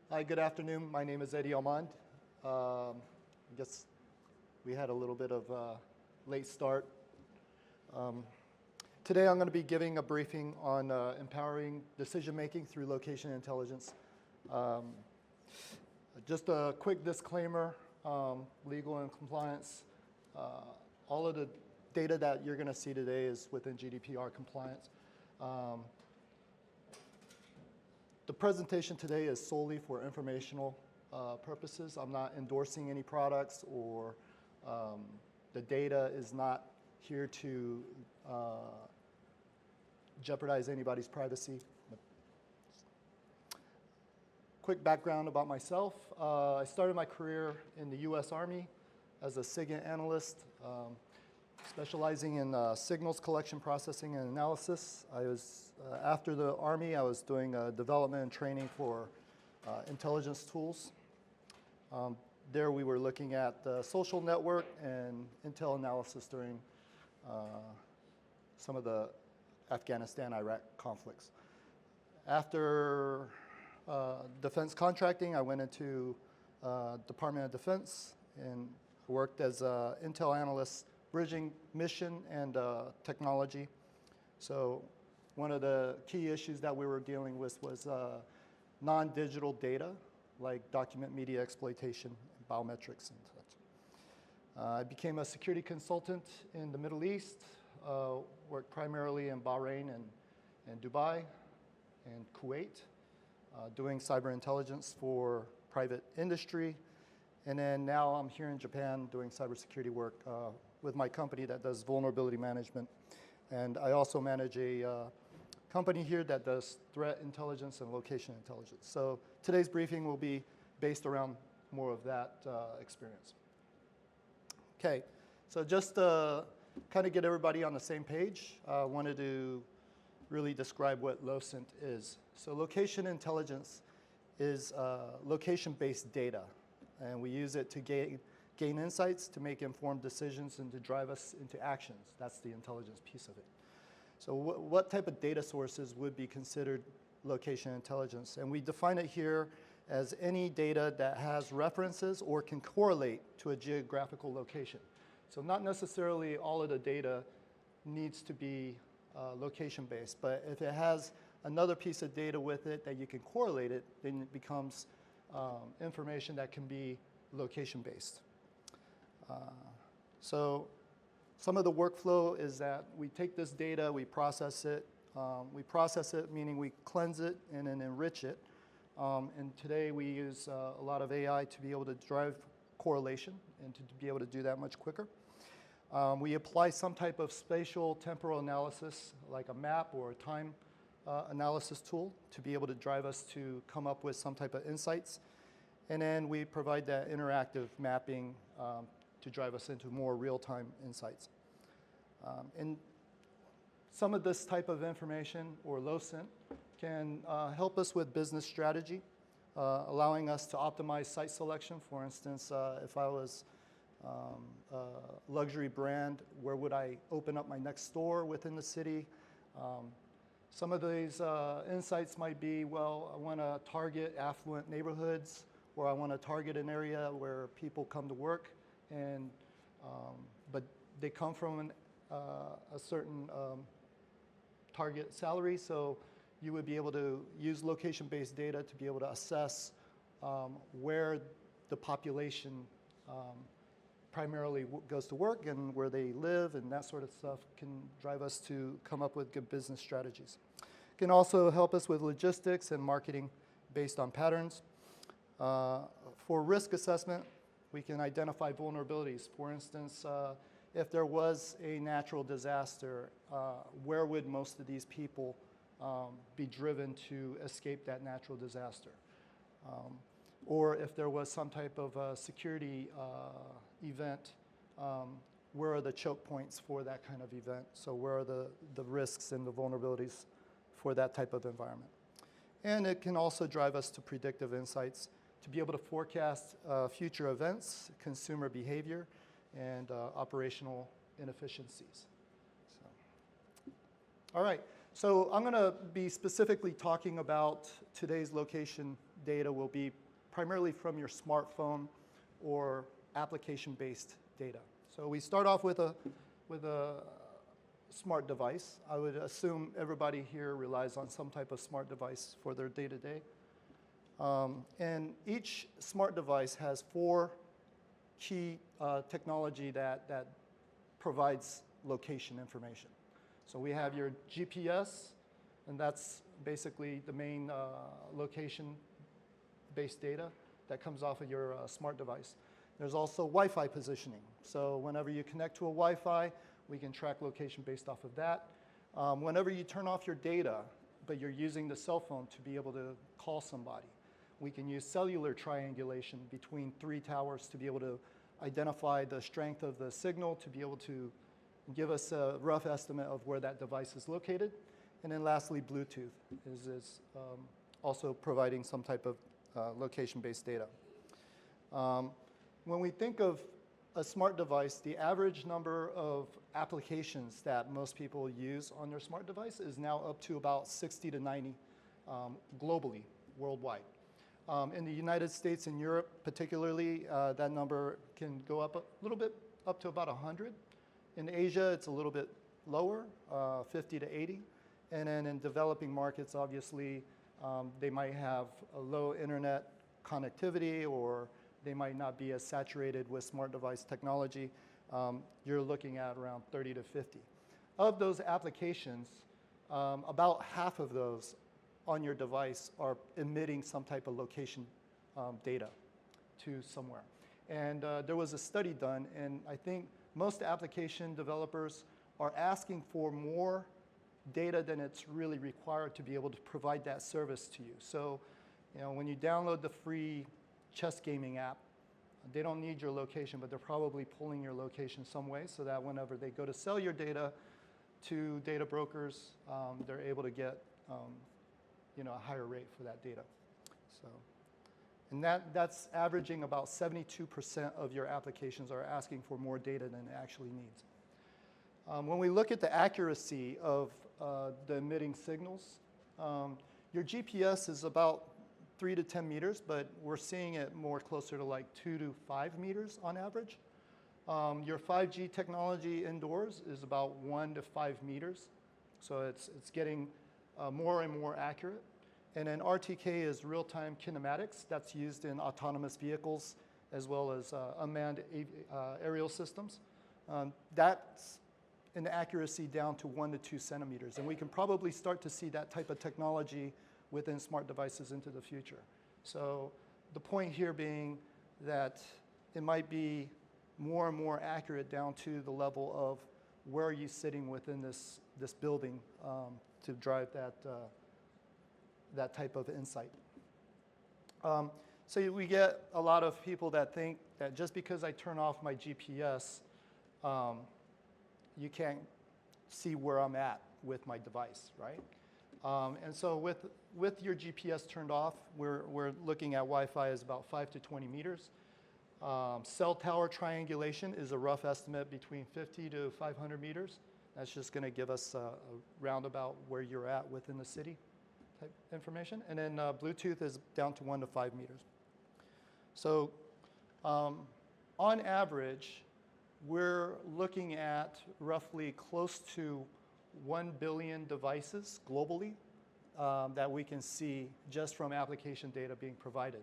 Hi, good afternoon. My name is Eddy Almand. I guess we had a little bit of a late start. Today I'm going to be giving a briefing on empowering decision-making through location intelligence. Just a quick disclaimer, legal and compliance. All of the data that you're going to see today is within GDPR compliance. The presentation today is solely for informational purposes. I'm not endorsing any products, or the data is not here to jeopardize anybody's privacy. Quick background about myself. I started my career in the US Army as a SIGINT analyst, specializing in signals collection, processing, and analysis. After the Army, I was doing development and training for intelligence tools. There we were looking at the social network and intel analysis during some of the Afghanistan-Iraq conflicts. After defense contracting, I went into Department of Defense and worked as an intel analyst, bridging mission and technology. So one of the key issues that we were dealing with was non-digital data, like document media exploitation, biometrics, and such. I became a security consultant in the Middle East, worked primarily in Bahrain and Dubai and Kuwait, doing cyber intelligence for private industry. And then now I'm here in Japan doing cybersecurity work with my company that does vulnerability management. And I also manage a company here that does threat intelligence and location intelligence. So today's briefing will be based around more of that experience. Okay, so just to kind of get everybody on the same page, I wanted to really describe what LOCINT is. So location intelligence is location-based data, and we use it to gain insights, to make informed decisions, and to drive us into actions. That's the intelligence piece of it. So what type of data sources would be considered location intelligence? And we define it here as any data that has references or can correlate to a geographical location. So not necessarily all of the data needs to be location-based, but if it has another piece of data with it that you can correlate it, then it becomes information that can be location-based. So some of the workflow is that we take this data, we process it. Meaning we cleanse it and then enrich it. And today we use a lot of AI to be able to drive correlation and to be able to do that much quicker. We apply some type of spatial temporal analysis, like a map or a time analysis tool, to be able to drive us to come up with some type of insights. And then we provide that interactive mapping to drive us into more real-time insights. And some of this type of information, or LOCINT, can help us with business strategy, allowing us to optimize site selection. For instance, if I was a luxury brand, where would I open up my next store within the city? Some of these insights might be, well, I want to target affluent neighborhoods, or I want to target an area where people come to work, and but they come from a certain target salary. So you would be able to use location-based data to be able to assess where the population primarily goes to work and where they live, and that sort of stuff can drive us to come up with good business strategies. It can also help us with logistics and marketing based on patterns. For risk assessment, we can identify vulnerabilities. For instance, if there was a natural disaster, where would most of these people be driven to escape that natural disaster? Or if there was some type of security event, where are the choke points for that kind of event? So where are the risks and the vulnerabilities for that type of environment? And it can also drive us to predictive insights to be able to forecast future events, consumer behavior, and operational inefficiencies. So, all right, so I'm going to be specifically talking about today's location data will be primarily from your smartphone or application-based data. So we start off with a smart device. I would assume everybody here relies on some type of smart device for their day-to-day. And each smart device has 4 key technology that provides location information. So we have your GPS, and that's basically the main location-based data that comes off of your smart device. There's also Wi-Fi positioning. So whenever you connect to a Wi-Fi, we can track location based off of that. Whenever you turn off your data, but you're using the cell phone to be able to call somebody, we can use cellular triangulation between 3 towers to be able to identify the strength of the signal, to be able to give us a rough estimate of where that device is located. And then lastly, Bluetooth is also providing some type of location-based data. When we think of a smart device, the average number of applications that most people use on their smart device is now up to about 60 to 90 globally, worldwide. In the United States and Europe particularly, that number can go up a little bit, up to about 100. In Asia, it's a little bit lower, 50 to 80. And then in developing markets, obviously, they might have a low internet connectivity, or they might not be as saturated with smart device technology. You're looking at around 30 to 50. Of those applications, about half of those on your device are emitting some type of location data to somewhere. And there was a study done, and I think most application developers are asking for more data than it's really required to be able to provide that service to you. So, when you download the free chess gaming app, they don't need your location, but they're probably pulling your location some way so that whenever they go to sell your data to data brokers, they're able to get a higher rate for that data. So, and that's averaging about 72% of your applications are asking for more data than it actually needs. When we look at the accuracy of the emitting signals, your GPS is about 3 to 10 meters, but we're seeing it more closer to like 2 to 5 meters on average. Your 5G technology indoors is about 1 to 5 meters, so it's getting more and more accurate. And then RTK is real-time kinematics. That's used in autonomous vehicles as well as unmanned aerial systems. That's an accuracy down to 1 to 2 centimeters, and we can probably start to see that type of technology within smart devices into the future. So the point here being that it might be more and more accurate down to the level of where are you sitting within this building to drive that type of insight. So we get a lot of people that think that just because I turn off my GPS, you can't see where I'm at with my device, right? And so with your GPS turned off, we're looking at Wi-Fi as about 5 to 20 meters. Cell tower triangulation is a rough estimate between 50 to 500 meters. That's just going to give us a roundabout where you're at within the city type information. And then Bluetooth is down to 1 to 5 meters. So on average, we're looking at roughly close to 1 billion devices globally that we can see just from application data being provided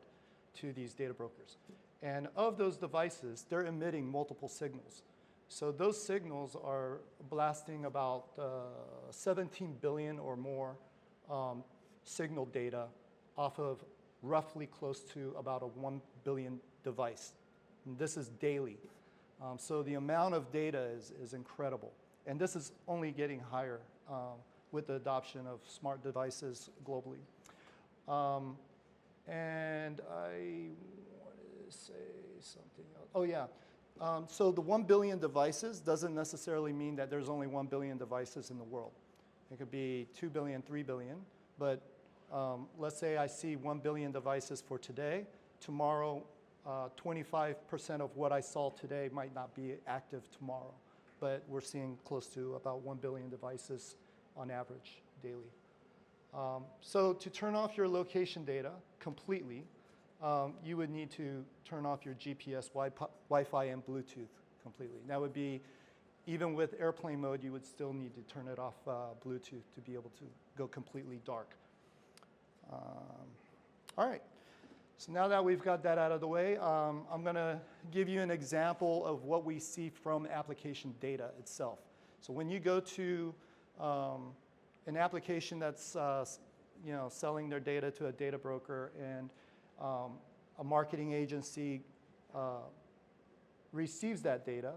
to these data brokers. And of those devices, they're emitting multiple signals. So those signals are blasting about 17 billion or more signal data off of roughly close to about a 1 billion device. And this is daily. So the amount of data is incredible. And this is only getting higher with the adoption of smart devices globally. And I wanted to say something else. Oh, yeah. So the 1 billion devices doesn't necessarily mean that there's only 1 billion devices in the world. It could be 2 billion, 3 billion. But let's say I see 1 billion devices for today. Tomorrow, 25% of what I saw today might not be active tomorrow. But we're seeing close to about 1 billion devices on average daily. So to turn off your location data completely, you would need to turn off your GPS, Wi-Fi, and Bluetooth completely. That would be, even with airplane mode, you would still need to turn it off Bluetooth to be able to go completely dark. All right, so now that we've got that out of the way, I'm gonna give you an example of what we see from application data itself. So when you go to an application that's selling their data to a data broker, and a marketing agency receives that data,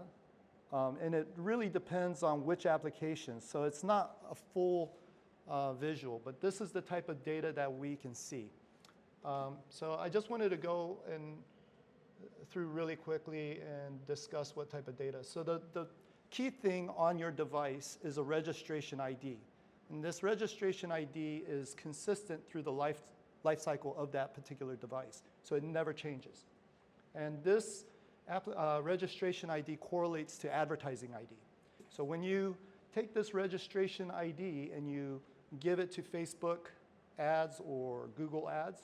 and it really depends on which application. So it's not a full visual, but this is the type of data that we can see. So I just wanted to go through really quickly and discuss what type of data. So the key thing on your device is a registration ID. And this registration ID is consistent through the life cycle of that particular device. So it never changes. And this registration ID correlates to advertising ID. So when you take this registration ID and you give it to Facebook ads or Google ads,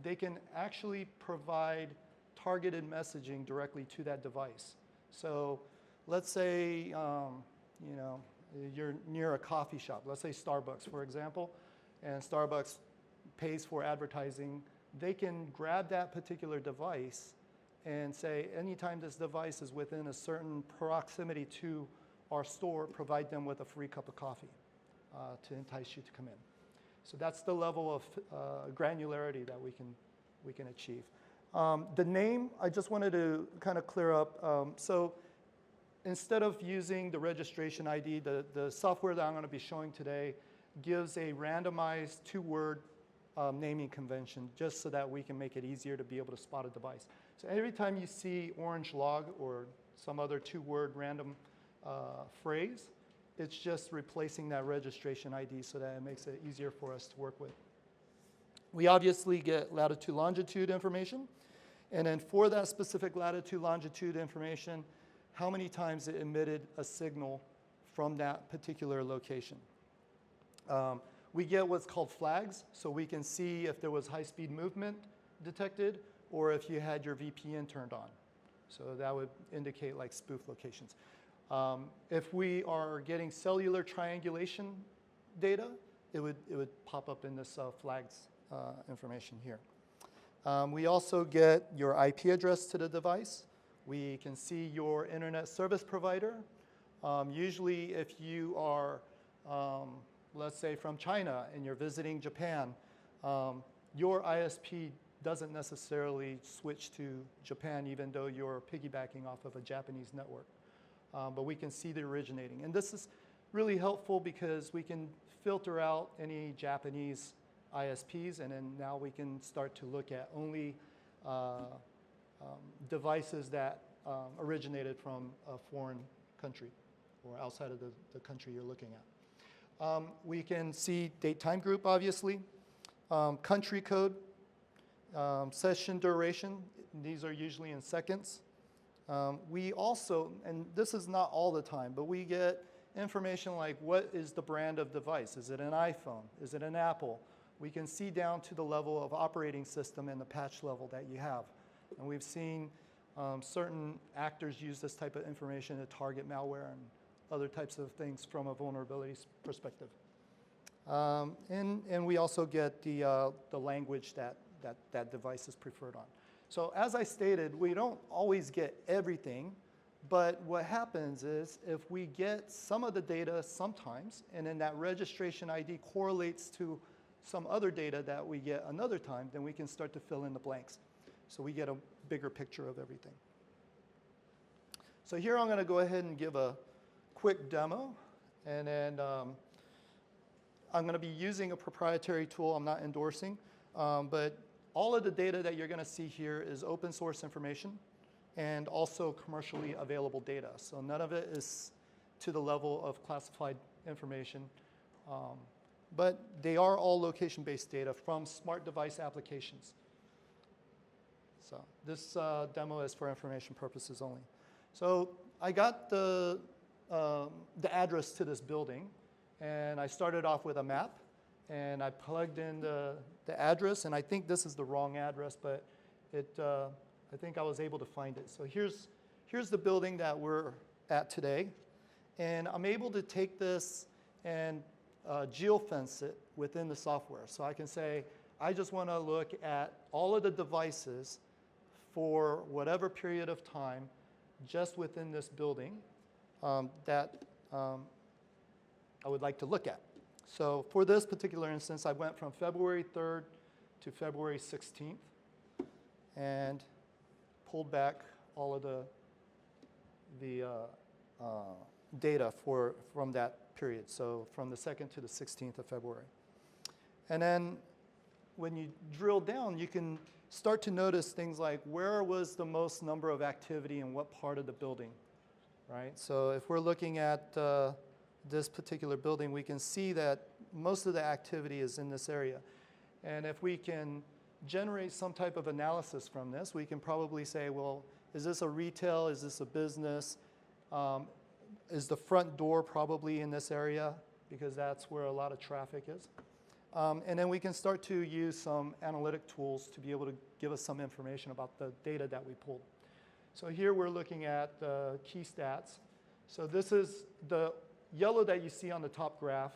they can actually provide targeted messaging directly to that device. So let's say you're near a coffee shop, let's say Starbucks, for example, and Starbucks pays for advertising. They can grab that particular device and say, anytime this device is within a certain proximity to our store, provide them with a free cup of coffee to entice you to come in. So that's the level of granularity that we can achieve. The name, I just wanted to kind of clear up. So instead of using the registration ID, the software that I'm going to be showing today gives a randomized two-word naming convention, just so that we can make it easier to be able to spot a device. So every time you see orange log or some other two-word random phrase, it's just replacing that registration ID so that it makes it easier for us to work with. We obviously get latitude, longitude information, and then for that specific latitude, longitude information, how many times it emitted a signal from that particular location. We get what's called flags, so we can see if there was high-speed movement detected or if you had your VPN turned on. So that would indicate like spoof locations. If we are getting cellular triangulation data, it would pop up in this flags information here. We also get your IP address to the device. We can see your internet service provider. Usually if you are, let's say from China and you're visiting Japan, your ISP doesn't necessarily switch to Japan even though you're piggybacking off of a Japanese network. But we can see the originating. And this is really helpful because we can filter out any Japanese ISPs, and then now we can start to look at only devices that originated from a foreign country or outside of the country you're looking at. We can see date time group, obviously, country code, session duration. These are usually in seconds. We also, and this is not all the time, but we get information like what is the brand of device? Is it an iPhone? Is it an Apple? We can see down to the level of operating system and the patch level that you have. And we've seen certain actors use this type of information to target malware and other types of things from a vulnerability perspective. And we also get the language that device is preferred on. So as I stated, we don't always get everything, but what happens is if we get some of the data sometimes, and then that registration ID correlates to some other data that we get another time, then we can start to fill in the blanks. So we get a bigger picture of everything. So here I'm going to go ahead and give a quick demo, and then I'm going to be using a proprietary tool I'm not endorsing, but all of the data that you're going to see here is open source information and also commercially available data. So none of it is to the level of classified information, but they are all location-based data from smart device applications. So this demo is for information purposes only. So I got the address to this building, and I started off with a map. and I plugged in the address, and I think this is the wrong address, but I think I was able to find it. So here's the building that we're at today, and I'm able to take this and geofence it within the software. So I can say, I just want to look at all of the devices for whatever period of time just within this building that I would like to look at. So for this particular instance, I went from February 3rd to February 16th and pulled back all of the data from that period, so from the 2nd to the 16th of February. And then when you drill down, you can start to notice things like where was the most number of activity in what part of the building, right? So if we're looking at this particular building, we can see that most of the activity is in this area. And if we can generate some type of analysis from this, we can probably say, well, is this a retail? Is this a business? Is the front door probably in this area? Because that's where a lot of traffic is. And then we can start to use some analytic tools to be able to give us some information about the data that we pulled. So here we're looking at the key stats. So this is the yellow that you see on the top graph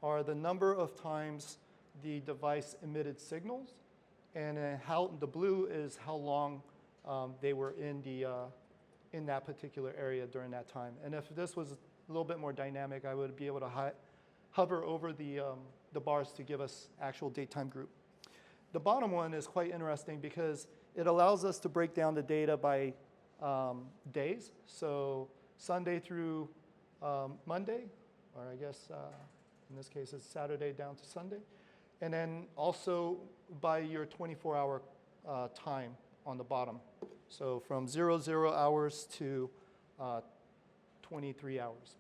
are the number of times the device emitted signals, and then the blue is how long they were in that particular area during that time. And if this was a little bit more dynamic, I would be able to hover over the bars to give us actual date time group. The bottom one is quite interesting because it allows us to break down the data by days. So Sunday through Monday, or I guess in this case it's Saturday down to Sunday. And then also by your 24-hour time on the bottom. So from 00 hours to 23 hours,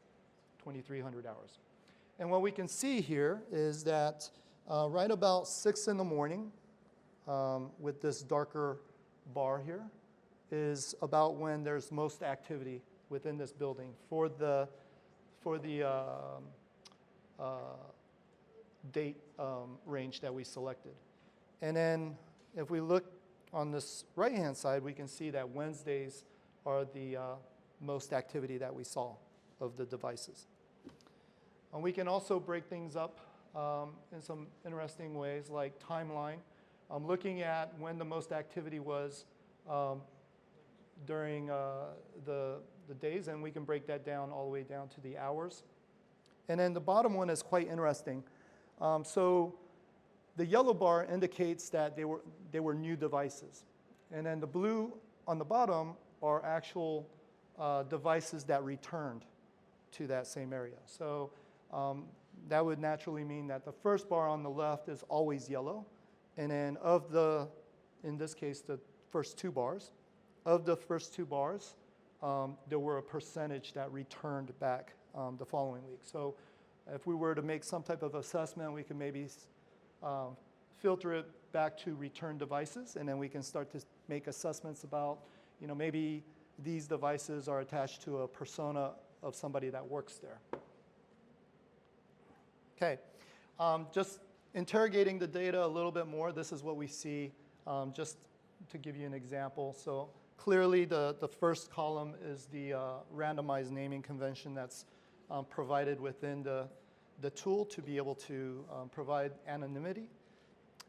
2,300 hours. And what we can see here is that right about 6 in the morning, with this darker bar here, is about when there's most activity within this building for the date range that we selected. And then if we look on this right-hand side, we can see that Wednesdays are the most activity that we saw of the devices. And we can also break things up in some interesting ways, like timeline. I'm looking at when the most activity was during the days, and we can break that down all the way down to the hours. And then the bottom one is quite interesting. So the yellow bar indicates that they were new devices. And then the blue on the bottom are actual devices that returned to that same area. So that would naturally mean that the first bar on the left is always yellow. And then in this case, the first 2 bars, of the first 2 bars, there were a percentage that returned back the following week. So if we were to make some type of assessment, we could maybe filter it back to return devices, and then we can start to make assessments about, maybe these devices are attached to a persona of somebody that works there. Okay, just interrogating the data a little bit more, this is what we see, just to give you an example. So clearly the first column is the randomized naming convention that's provided within the tool to be able to provide anonymity.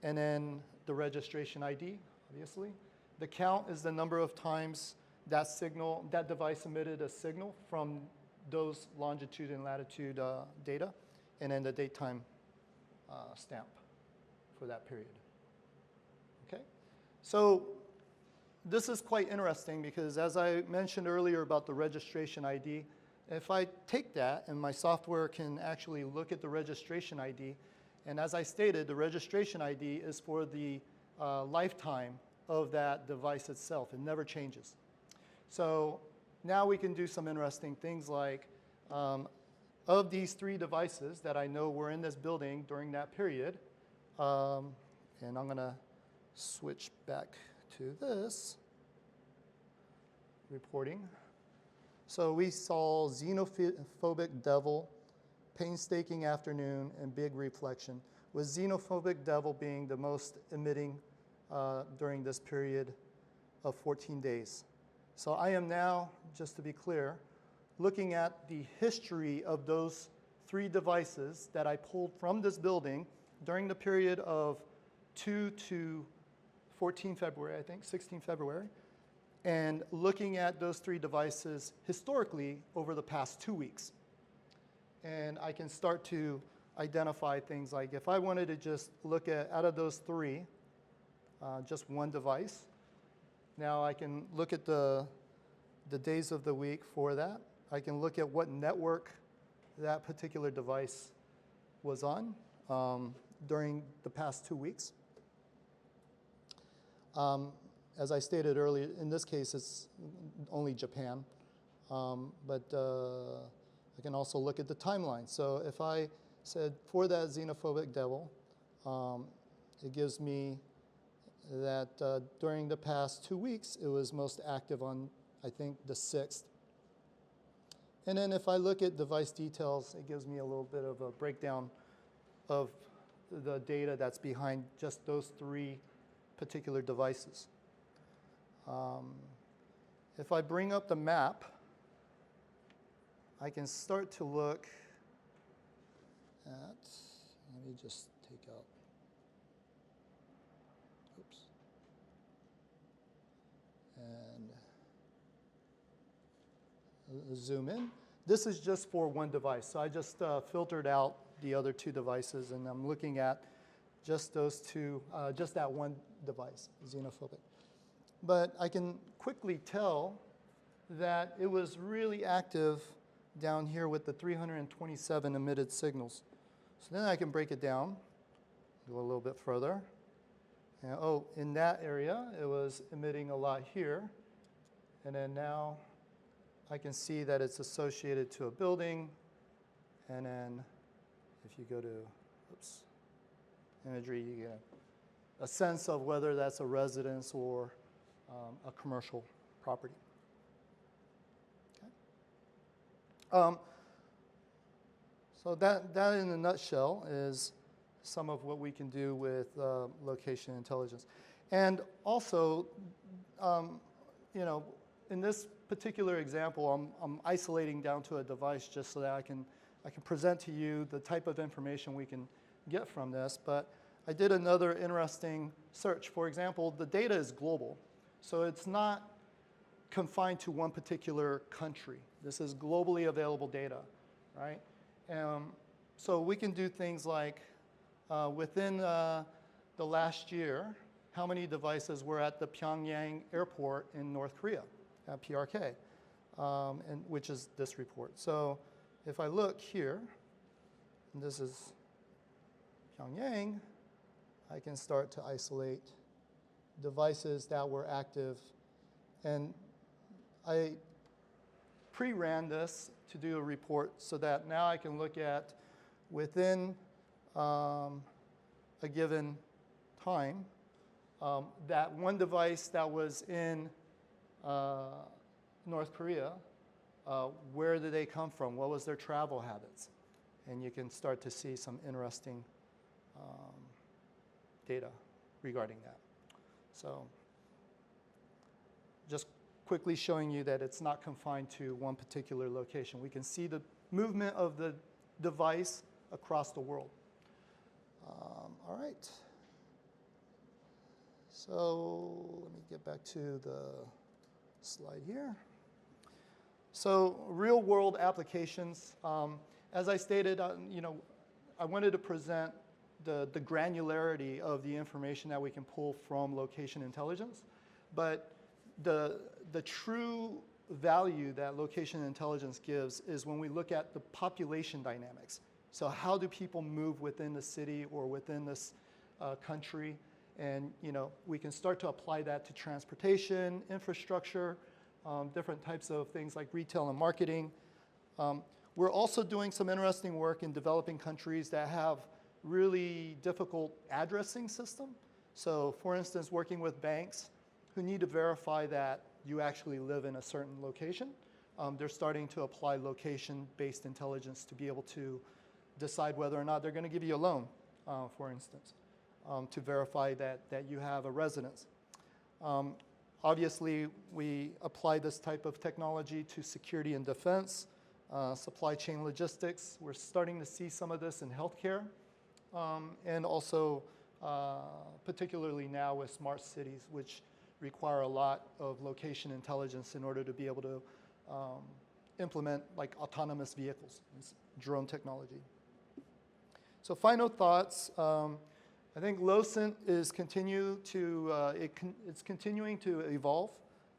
And then the registration ID, obviously. The count is the number of times that device emitted a signal from those longitude and latitude data, and then the date time stamp for that period. Okay? So this is quite interesting because as I mentioned earlier about the registration ID, if I take that and my software can actually look at the registration ID, and as I stated, the registration ID is for the lifetime of that device itself. It never changes. So now we can do some interesting things like, of these 3 devices that I know were in this building during that period, and I'm going to switch back to this reporting. So we saw xenophobic devil, painstaking afternoon, and big reflection. with xenophobic devil being the most emitting during this period of 14 days. So I am now, just to be clear, looking at the history of those 3 devices that I pulled from this building during the period of 2 to 14 February, I think, 16 February, and looking at those 3 devices historically over the past 2 weeks. And I can start to identify things like if I wanted to just look at, out of those 3, just one device, now I can look at the days of the week for that. I can look at what network that particular device was on during the past 2 weeks. As I stated earlier, in this case, it's only Japan, but I can also look at the timeline. So if I said for that xenophobic devil, it gives me that during the past 2 weeks, it was most active on, I think, the 6th. And then if I look at device details, it gives me a little bit of a breakdown of the data that's behind just those 3 particular devices. If I bring up the map, I can start to look at, let me just take out, oops, and zoom in. This is just for one device, so I just filtered out the other 2 devices, and I'm looking at just those 2, just that one device, xenophobic. But I can quickly tell that it was really active down here with the 327 emitted signals. So then I can break it down, go a little bit further. And, oh, in that area, it was emitting a lot here. And then now I can see that it's associated to a building. And then if you go to, oops, imagery, you get a sense of whether that's a residence or a commercial property. Okay. So that in a nutshell is some of what we can do with location intelligence. And also, you know, in this particular example, I'm isolating down to a device just so that I can present to you the type of information we can get from this. But I did another interesting search. For example, the data is global. So it's not confined to one particular country. This is globally available data, right? So we can do things like within the last year, how many devices were at the Pyongyang airport in North Korea, at PRK, and which is this report. So if I look here, and this is Pyongyang, I can start to isolate devices that were active. And I pre-ran this to do a report so that now I can look at within a given time, that one device that was in North Korea, where did they come from? What was their travel habits? And you can start to see some interesting data regarding that. So just quickly showing you that it's not confined to one particular location. We can see the movement of the device across the world. All right. So let me get back to the slide here. So real world applications. As I stated, you know, I wanted to present the granularity of the information that we can pull from location intelligence. But the true value that location intelligence gives is when we look at the population dynamics. So how do people move within the city or within this country? And you know, we can start to apply that to transportation, infrastructure, different types of things like retail and marketing. We're also doing some interesting work in developing countries that have really difficult addressing system. So for instance, working with banks who need to verify that you actually live in a certain location. They're starting to apply location-based intelligence to be able to decide whether or not they're going to give you a loan for instance, to verify that you have a residence. Obviously, we apply this type of technology to security and defense, supply chain logistics. We're starting to see some of this in healthcare, and also particularly now with smart cities, which require a lot of location intelligence in order to be able to implement like autonomous vehicles, drone technology. So final thoughts. I think LoCent is it's continuing to evolve.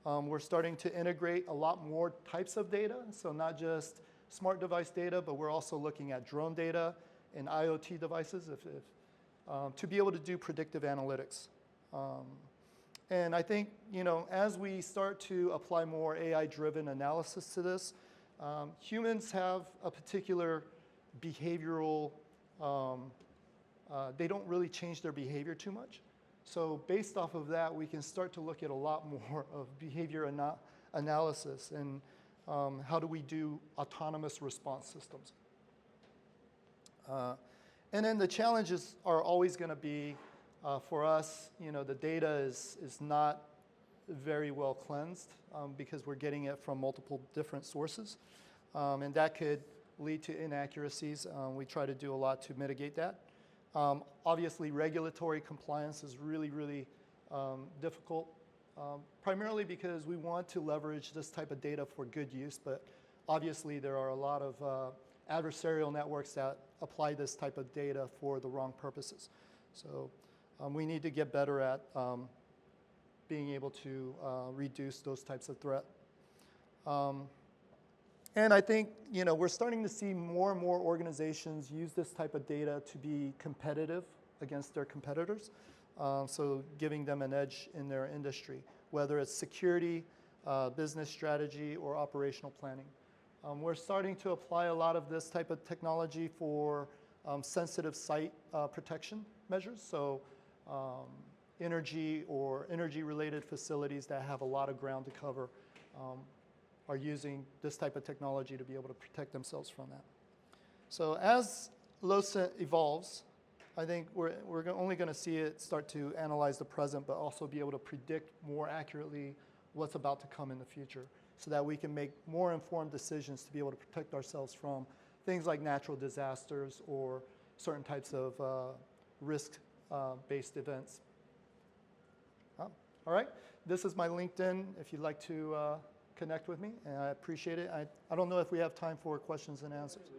We're starting to integrate a lot more types of data, so not just smart device data, but we're also looking at drone data and IoT devices to be able to do predictive analytics. And I think, as we start to apply more AI-driven analysis to this, humans have a particular behavioral, they don't really change their behavior too much. So based off of that, we can start to look at a lot more of behavior analysis and how do we do autonomous response systems. And then the challenges are always going to be, for us, the data is not very well cleansed because we're getting it from multiple different sources. And that could lead to inaccuracies. We try to do a lot to mitigate that. Obviously, regulatory compliance is really, really difficult, primarily because we want to leverage this type of data for good use, but obviously there are a lot of adversarial networks that apply this type of data for the wrong purposes. So we need to get better at being able to reduce those types of threat. And I think, we're starting to see more and more organizations use this type of data to be competitive against their competitors. So giving them an edge in their industry, whether it's security, business strategy, or operational planning. We're starting to apply a lot of this type of technology for sensitive site protection measures. So energy or energy-related facilities that have a lot of ground to cover are using this type of technology to be able to protect themselves from that. So as LoCent evolves, I think we're only going to see it start to analyze the present, but also be able to predict more accurately what's about to come in the future so that we can make more informed decisions to be able to protect ourselves from things like natural disasters or certain types of risk-based events. All right, this is my LinkedIn if you'd like to connect with me, and I appreciate it. I don't know if we have time for questions and answers.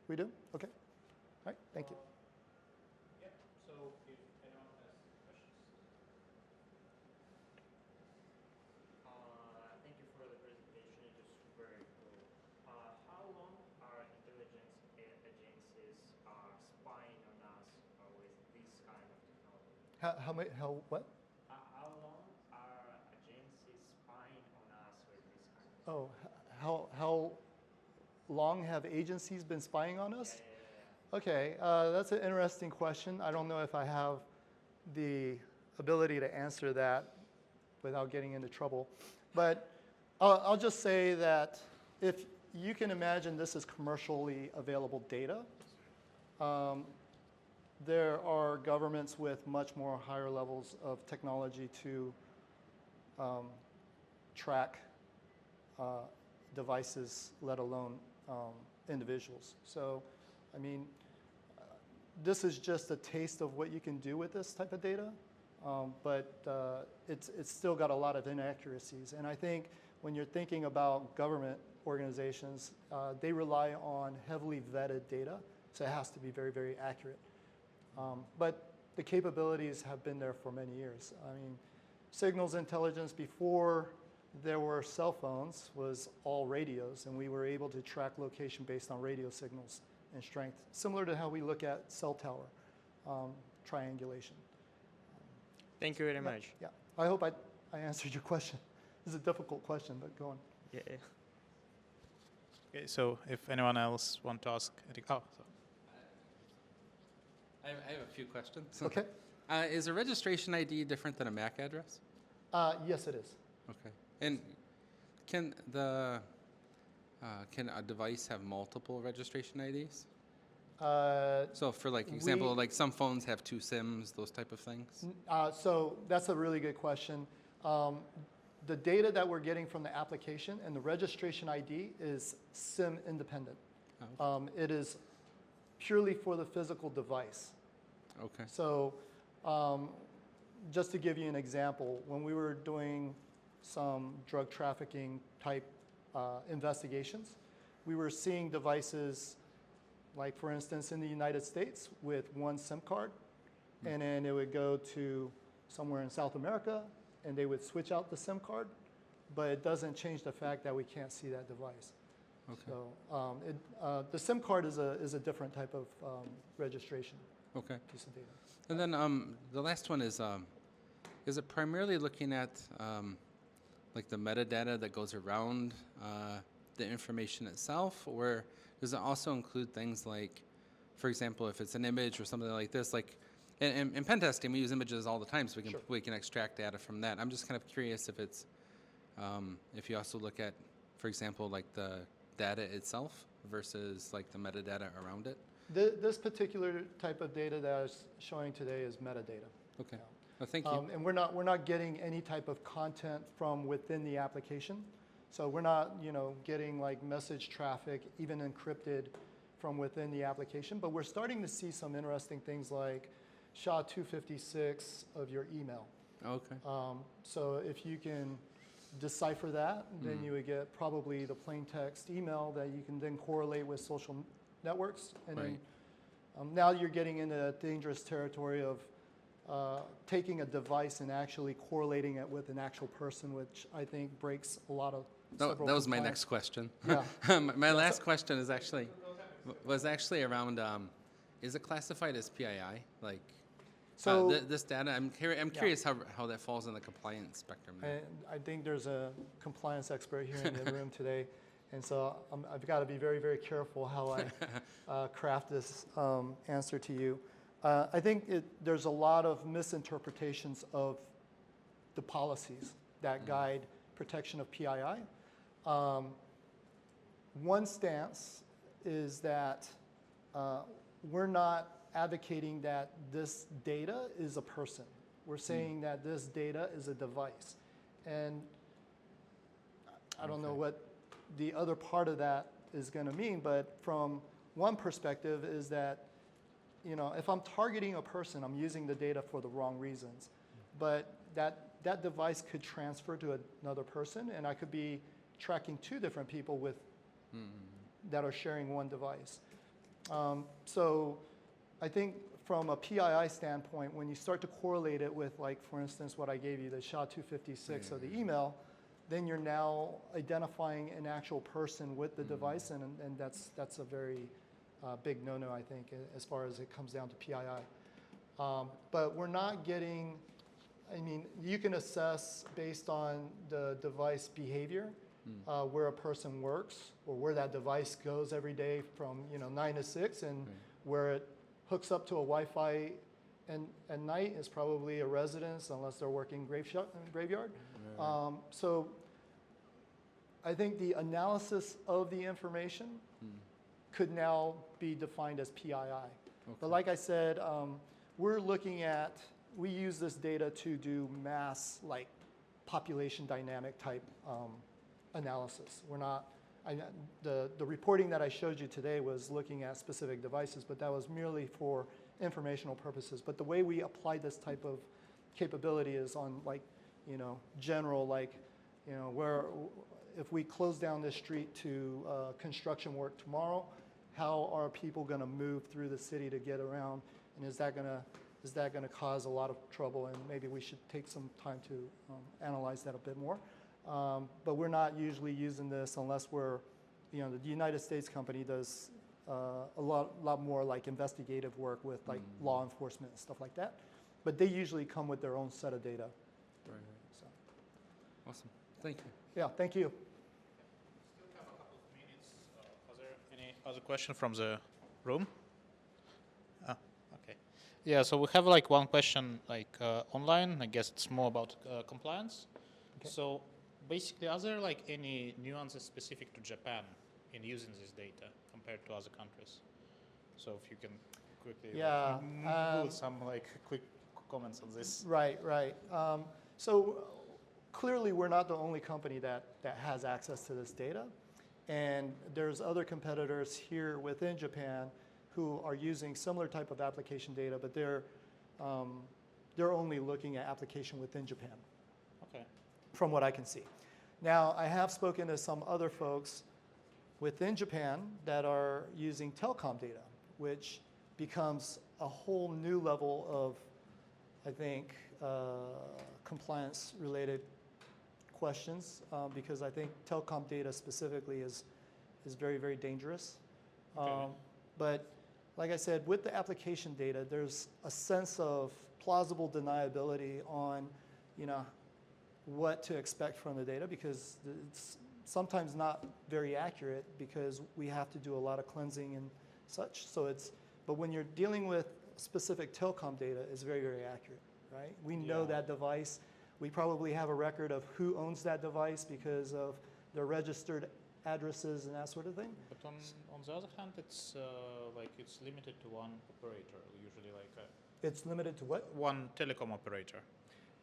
We do? Okay. All right, thank you. Yeah, so if anyone has questions. Thank you for the presentation, it was very cool. How long are intelligence agencies spying on us with this kind of technology? What? How long are agencies spying on us with this kind of technology? Oh, how long have agencies been spying on us? Yeah. Okay, that's an interesting question. I don't know if I have the ability to answer that without getting into trouble. But I'll just say that if you can imagine this is commercially available data, there are governments with much more higher levels of technology to track devices, let alone individuals. So, I mean, this is just a taste of what you can do with this type of data, but it's still got a lot of inaccuracies. And I think when you're thinking about government organizations, they rely on heavily vetted data, so it has to be very, very accurate. But the capabilities have been there for many years. I mean, signals intelligence before there were cell phones was all radios, and we were able to track location based on radio signals and strength, similar to how we look at cell tower triangulation. Thank you very much. Yeah, I hope I answered your question. It's a difficult question, but go on. Yeah. Okay, so if anyone else want to ask, I have a few questions. Okay. Is a registration ID different than a MAC address? Yes, it is. Okay. And can a device have multiple registration IDs? So for like example, we- like some phones have 2 SIMs, those type of things. So that's a really good question. The data that we're getting from the application and the registration ID is SIM independent. It is purely for the physical device. Okay. So just to give you an example, when we were doing some drug trafficking type investigations, we were seeing devices like, for instance, in the United States with one SIM card, and then it would go to somewhere in South America, and they would switch out the SIM card, but it doesn't change the fact that we can't see that device. Okay. So the SIM card is a different type of registration Okay. piece of data. And then the last one is it primarily looking at like the metadata that goes around the information itself, or does it also include things like, for example, if it's an image or something like this, like in pen testing we use images all the time, so we can extract data from that. I'm just kind of curious if it's if you also look at, for example, like the data itself versus like the metadata around it. This particular type of data that I was showing today is metadata. Okay. Yeah. Well, thank you. And we're not getting any type of content from within the application. So we're not, getting like message traffic, even encrypted, from within the application. But we're starting to see some interesting things like SHA-256 of your email. Okay. So if you can decipher that, then you would get probably the plain text email that you can then correlate with social networks. And Right. then now you're getting into dangerous territory of taking a device and actually correlating it with an actual person, which I think breaks a lot of That several was my compliance. next question. Yeah. My last question is was actually around is it classified as PII? Like So this data, I'm curious how that falls in the compliance spectrum. There. and I think there's a compliance expert here in the room today, and so I've got to be very, very careful how I craft this answer to you. I think there's a lot of misinterpretations of the policies that guide protection of PII. One stance is that we're not advocating that this data is a person. We're saying that this data is a device. And I don't know what the other part of that is going to mean, but from one perspective is that, if I'm targeting a person, I'm using the data for the wrong reasons. But that device could transfer to another person, and I could be tracking 2 different people that are sharing one device. So I think from a PII standpoint, when you start to correlate it with, like, for instance, what I gave you, the SHA-256 of the email, then you're now identifying an actual person with the device, and that's a very big no-no, I think, as far as it comes down to PII. But we're not getting, you can assess based on the device behavior where a person works or where that device goes every day from 9 to 6, and where it hooks up to a Wi-Fi at night is probably a residence unless they're working graveyard. So I think the analysis of the information could now be defined as PII. But like I said, we use this data to do mass, like, population dynamic type analysis. We're not, the reporting that I showed you today was looking at specific devices, but that was merely for informational purposes. But the way we apply this type of capability is on, like, general, like, where if we close down this street to construction work tomorrow, how are people going to move through the city to get around, and is that going to cause a lot of trouble? And maybe we should take some time to analyze that a bit more. But we're not usually using this unless we're, the United States company does a lot more like investigative work with like law enforcement and stuff like that. But they usually come with their own set of data. Right. So, Awesome. Thank you. yeah, thank you. Still have a couple of minutes. Are there any other question from the room? Okay. Yeah, so we have like one question like online. I guess it's more about compliance. Okay. So basically, are there like any nuances specific to Japan in using this data compared to other countries? So if you can quickly Yeah, put some like quick comments on this. Right, right. So clearly, we're not the only company that has access to this data. And there's other competitors here within Japan who are using similar type of application data, but they're only looking at application within Japan, Okay. from what I can see. Now, I have spoken to some other folks within Japan that are using telecom data, which becomes a whole new level of, I think, compliance-related questions, because I think telecom data specifically is very, very dangerous. Okay. But like I said, with the application data, there's a sense of plausible deniability on, what to expect from the data, because it's sometimes not very accurate because we have to do a lot of cleansing and such. But when you're dealing with specific telecom data, it's very, very accurate, right? We know Yeah. that device. We probably have a record of who owns that device because of their registered addresses and that sort of thing. But on the other hand, it's it's limited to one operator, usually It's limited to what? one telecom operator.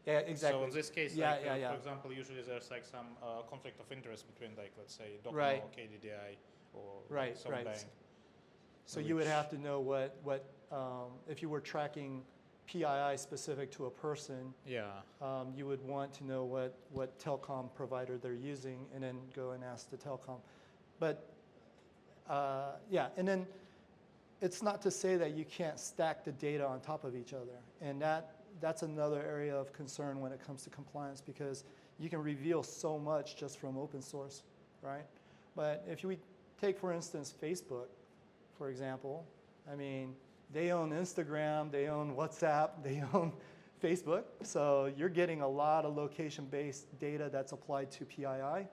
Yeah, exactly. So in this case, Yeah, yeah. for example, usually there's like some conflict of interest between let's say Docomo Right. or KDDI or Right, some right. bank. So you would have to know what if you were tracking PII specific to a person, Yeah. you would want to know what telecom provider they're using and then go and ask the telecom. But yeah, and then it's not to say that you can't stack the data on top of each other. And that's another area of concern when it comes to compliance, because you can reveal so much just from open source, right? But if we take, for instance, Facebook, for example, I mean, they own Instagram, they own WhatsApp, they own Facebook. So you're getting a lot of location-based data that's applied to PII.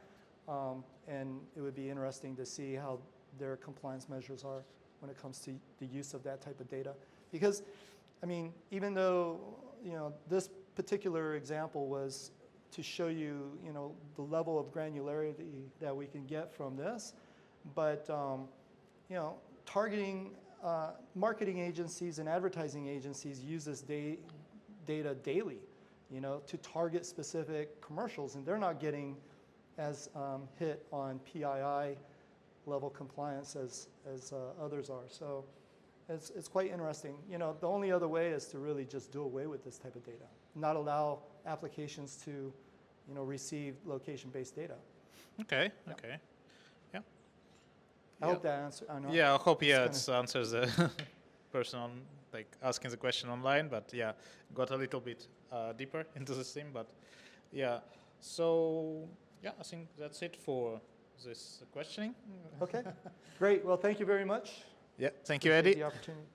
And it would be interesting to see how their compliance measures are when it comes to the use of that type of data. Because, I mean, even though, this particular example was to show you, the level of granularity that we can get from this, but, targeting marketing agencies and advertising agencies use this data daily, to target specific commercials, and they're not getting as hit on PII level compliance as others are. So it's quite interesting. The only other way is to really just do away with this type of data, not allow applications to, receive location-based data. Okay. Yeah. Okay. Yeah. I hope that answers. Yeah, I hope It's it answers the person on asking the question online, but yeah, got a little bit deeper into this thing, but yeah. So yeah, I think that's it for this questioning. Okay, great. Well, thank you very much. Yeah, thank you, Appreciate Eddy. the opportunity.